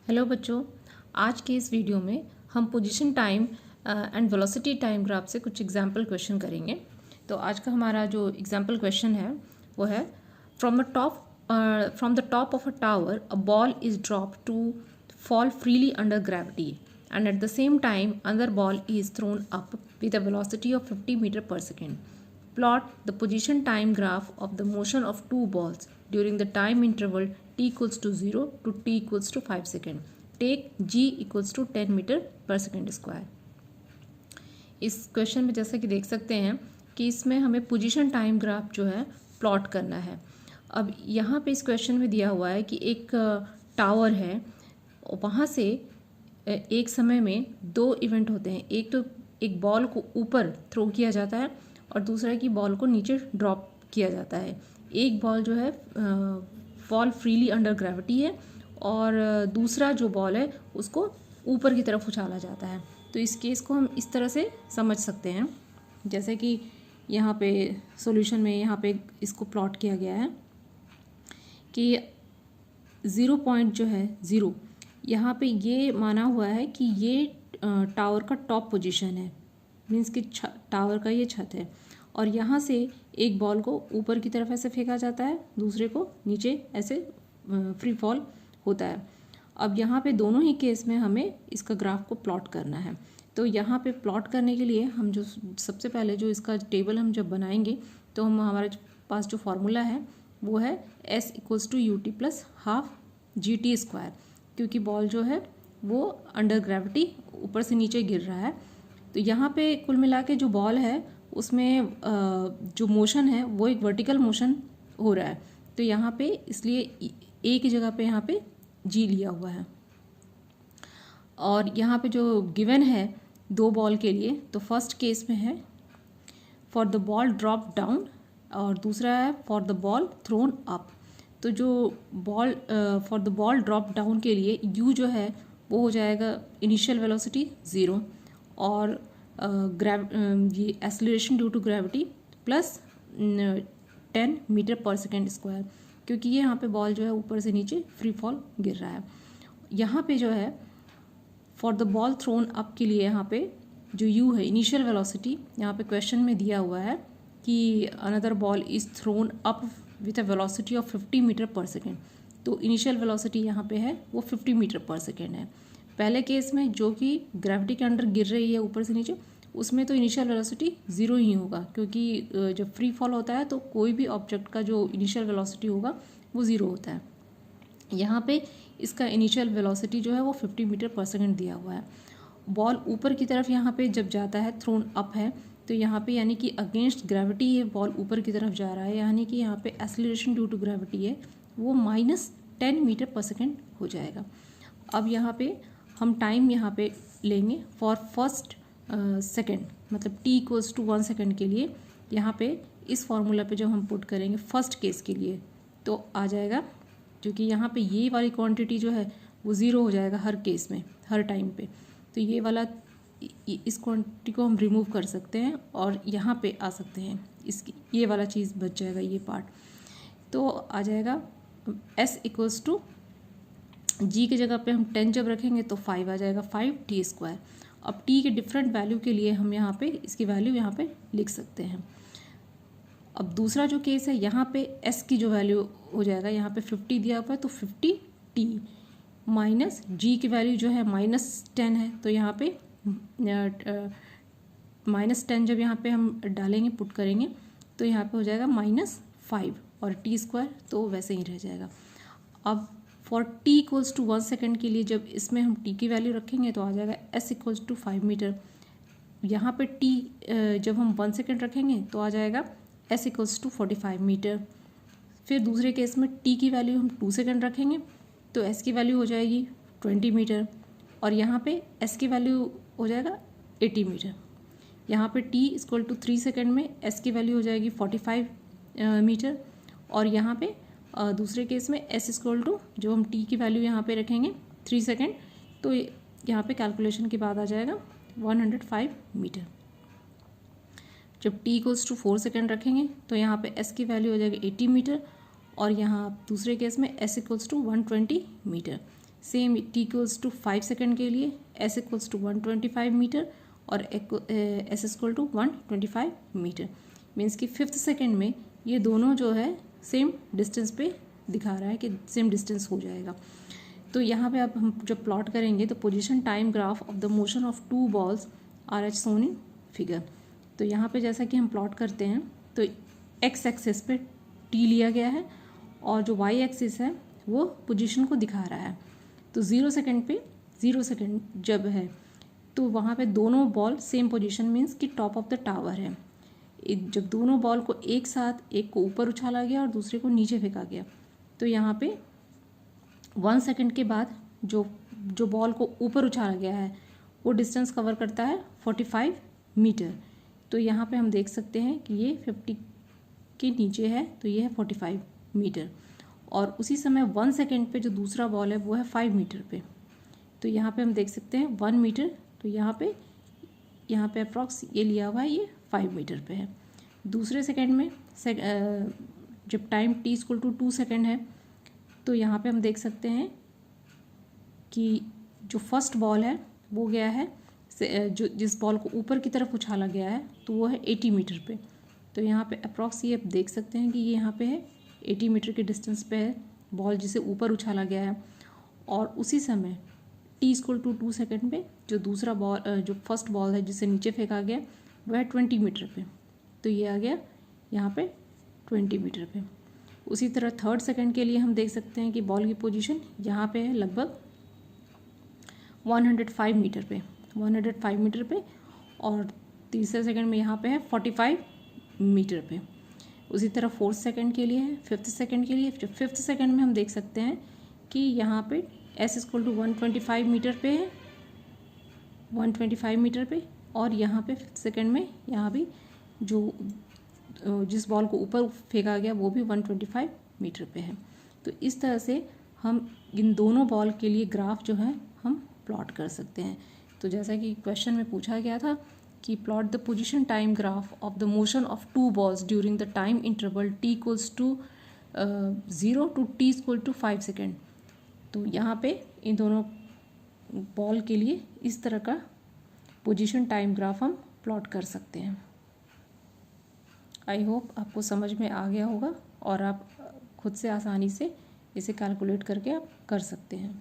Hello बच्चों, आज के इस वीडियो में हम position time and velocity time graph से कुछ एग्जाम्पल क्वेश्चन करेंगे। तो आज का हमारा जो एग्जाम्पल क्वेश्चन है वो है from the top of a tower a ball is drop to fall freely under gravity and at the same time another ball is thrown up with a velocity of 50 meter per second. Plot the position time graph of the motion of two balls during the time interval t equals to 0 to t equals to 5 second. Take g equals to 10 meter per second square. इस question में जैसा कि देख सकते हैं कि इसमें हमें पोजीशन टाइम ग्राफ जो है प्लॉट करना है। अब यहाँ पे इस क्वेश्चन में दिया हुआ है कि एक टावर है, वहाँ से एक समय में दो इवेंट होते हैं। एक तो एक बॉल को ऊपर थ्रो किया जाता है और दूसरा कि बॉल को नीचे ड्रॉप किया जाता है। एक बॉल जो है फॉल फ्रीली अंडर ग्रेविटी है और दूसरा जो बॉल है उसको ऊपर की तरफ उछाला जाता है। तो इस केस को हम इस तरह से समझ सकते हैं, जैसे कि यहाँ पे सॉल्यूशन में यहाँ पे इसको प्लॉट किया गया है कि 0 पॉइंट जो है 0, यहाँ पे ये माना हुआ है कि ये टावर का टॉप पोजीशन है, मीन्स कि टावर का ये छत है और यहाँ से एक बॉल को ऊपर की तरफ ऐसे फेंका जाता है, दूसरे को नीचे ऐसे फ्री फॉल होता है। अब यहाँ पे दोनों ही केस में हमें इसका ग्राफ को प्लॉट करना है। तो यहाँ पे प्लॉट करने के लिए हम जो सबसे पहले जो इसका टेबल हम जब बनाएंगे तो हम हमारे पास जो फार्मूला है वो है S equals to U T plus half G T square, क्योंकि बॉल जो है वो अंडर ग्रेविटी ऊपर से नीचे गिर रहा है। तो यहाँ पे कुल मिला के जो बॉल है उसमें जो मोशन है वो एक वर्टिकल मोशन हो रहा है। तो यहाँ पे इसलिए ए की जगह पे यहाँ पे जी लिया हुआ है। और यहाँ पे जो गिवन है दो बॉल के लिए, तो फर्स्ट केस में है for the ball drop down और दूसरा है for the ball throne up. तो जो ball for the ball drop down के लिए u जो है वो हो जाएगा इनिशियल वेलोसिटी 0 और ये acceleration due to gravity plus 10 metre पर सेकेंड स्क्वायर, क्योंकि ये यहाँ पे बॉल जो है ऊपर से नीचे फ्री फॉल गिर रहा है। यहाँ पे जो है for the ball throne up के लिए यहाँ पे जो u है इनिशियल वेलोसिटी, यहाँ पे क्वेश्चन में दिया हुआ है कि another ball is thrown up with a velocity of 50 metre पर सेकेंड। तो इनिशियल वेलोसिटी यहाँ पे है वो 50 मीटर पर सेकेंड है। पहले केस में जो कि ग्रेविटी के अंडर गिर रही है ऊपर से नीचे, उसमें तो इनिशियल वेलोसिटी 0 ही होगा, क्योंकि जब फ्री फॉल होता है तो कोई भी ऑब्जेक्ट का जो इनिशियल वेलोसिटी होगा वो 0 होता है। यहाँ पे इसका इनिशियल वेलोसिटी जो है वो 50 मीटर पर सेकेंड दिया हुआ है। बॉल ऊपर की तरफ यहाँ पे जब जाता है, थ्रोन अप है, तो यहाँ पे यानी कि अगेंस्ट ग्रेविटी ये बॉल ऊपर की तरफ जा रहा है, यानी कि यहाँ पे एक्सेलरेशन ड्यू टू ग्रेविटी है वो -10 मीटर पर सेकेंड हो जाएगा। अब यहाँ पे हम टाइम यहाँ पे लेंगे फॉर फर्स्ट सेकेंड, मतलब t इक्वल्स टू 1 सेकेंड के लिए। यहाँ पे इस फॉर्मूला पे जब हम पुट करेंगे फर्स्ट केस के लिए तो आ जाएगा, क्योंकि यहाँ पे ये वाली क्वांटिटी जो है वो 0 हो जाएगा हर केस में, हर टाइम पे। तो ये वाला इस क्वांटिटी को हम रिमूव कर सकते हैं और यहाँ पे आ सकते हैं, इसकी ये वाला चीज़ बच जाएगा, ये पार्ट। तो आ जाएगा S इक्वल्स टू G की जगह पे हम 10 जब रखेंगे तो 5 आ जाएगा, 5t स्क्वायर। अब t के डिफरेंट वैल्यू के लिए हम यहाँ पे इसकी वैल्यू यहाँ पे लिख सकते हैं। अब दूसरा जो केस है यहाँ पे S की जो वैल्यू हो जाएगा, यहाँ पे 50 दिया हुआ है तो 50t माइनस G की वैल्यू जो है -10 है, तो यहाँ पे -10 जब यहाँ पे हम डालेंगे, पुट करेंगे, तो यहाँ पे हो जाएगा -5 और t स्क्वायर तो वैसे ही रह जाएगा। अब for t equals to 1 second के लिए जब इसमें हम t की वैल्यू रखेंगे तो आ जाएगा s इक्वल्स टू 5 मीटर। यहाँ पे t जब हम 1 सेकेंड रखेंगे तो आ जाएगा s इक्वल्स टू 45 मीटर। फिर दूसरे केस में t की वैल्यू हम 2 सेकेंड रखेंगे तो s की वैल्यू हो जाएगी 20 मीटर और यहाँ पे s की वैल्यू हो जाएगा 80 मीटर। यहाँ पे t इक्वल टू 3 सेकेंड में s की वैल्यू हो जाएगी 45 मीटर और यहाँ पे दूसरे केस में s इक्वल टू जो हम t की वैल्यू यहाँ पे रखेंगे 3 सेकेंड, तो यहाँ पे कैलकुलेशन के बाद आ जाएगा 105 मीटर। जब t इक्वल्स टू 4 सेकेंड रखेंगे तो यहाँ पे s की वैल्यू हो जाएगी 80 मीटर और यहाँ दूसरे केस में s equals to 120 metre. Same t equals to 5 second के लिए s इक्वल्स टू 125 मीटर और s equal to 125 metre. Means कि 5th सेकेंड में ये दोनों जो है सेम डिस्टेंस पे दिखा रहा है कि सेम डिस्टेंस हो जाएगा। तो यहाँ पे अब हम जब प्लॉट करेंगे तो position time graph of the motion of two balls are as shown in figure. तो यहाँ पे जैसा कि हम प्लॉट करते हैं तो एक्स एक्सिस पे टी लिया गया है और जो वाई एक्सिस है वो पोजीशन को दिखा रहा है। तो 0 सेकेंड पे 0 सेकेंड जब है तो वहाँ पे दोनों बॉल सेम पोजीशन मीन्स कि टॉप ऑफ द टावर है। जब दोनों बॉल को एक साथ, एक को ऊपर उछाला गया और दूसरे को नीचे फेंका गया, तो यहाँ पे 1 सेकेंड के बाद जो बॉल को ऊपर उछाला गया है वो डिस्टेंस कवर करता है 45 मीटर। तो यहाँ पे हम देख सकते हैं कि ये 50 के नीचे है तो ये है 45 मीटर। और उसी समय 1 सेकेंड पे जो दूसरा बॉल है वो है 5 मीटर पे। तो यहाँ पे हम देख सकते हैं 1 मीटर, तो यहाँ पे अप्रॉक्स ये लिया हुआ है, ये 5 मीटर पे है। दूसरे सेकेंड में जब time t equal to 2 second है तो यहाँ पे हम देख सकते हैं कि जो फर्स्ट बॉल है वो गया है जो जिस बॉल को ऊपर की तरफ उछाला गया है तो वो है 80 मीटर पे। तो यहाँ पे अप्रॉक्स ये आप देख सकते हैं कि ये यहाँ पे है 80 मीटर के डिस्टेंस पे है बॉल जिसे ऊपर उछाला गया है। और उसी समय t इक्वल टू 2 सेकेंड पे जो दूसरा बॉल जो फर्स्ट बॉल है जिसे नीचे फेंका गया वह है 20 मीटर पे। तो ये आ गया यहाँ पे 20 मीटर पे। उसी तरह 3rd सेकेंड के लिए हम देख सकते हैं कि बॉल की पोजीशन यहाँ पे है लगभग 105 मीटर पे, 105 मीटर पे। और तीसरे सेकेंड में यहाँ पे है 45 मीटर पे। उसी तरह 4th सेकेंड के लिए है, 5th सेकेंड के लिए। जो 5th सेकेंड में हम देख सकते हैं कि यहाँ पे s इक्वल टू 125 मीटर पे है, 125 मीटर पे। और यहाँ पे 5th सेकेंड में यहाँ भी जो जिस बॉल को ऊपर फेंका गया वो भी 125 मीटर पे है। तो इस तरह से हम इन दोनों बॉल के लिए ग्राफ जो है हम प्लॉट कर सकते हैं। तो जैसा कि क्वेश्चन में पूछा गया था कि plot the position time graph of the motion of two balls during the time interval t equals to 0 to t equal to 5 second. तो यहाँ पे इन दोनों बॉल के लिए इस तरह का पोजीशन टाइम ग्राफ हम प्लॉट कर सकते हैं। आई होप आपको समझ में आ गया होगा और आप खुद से आसानी से इसे कैलकुलेट करके आप कर सकते हैं।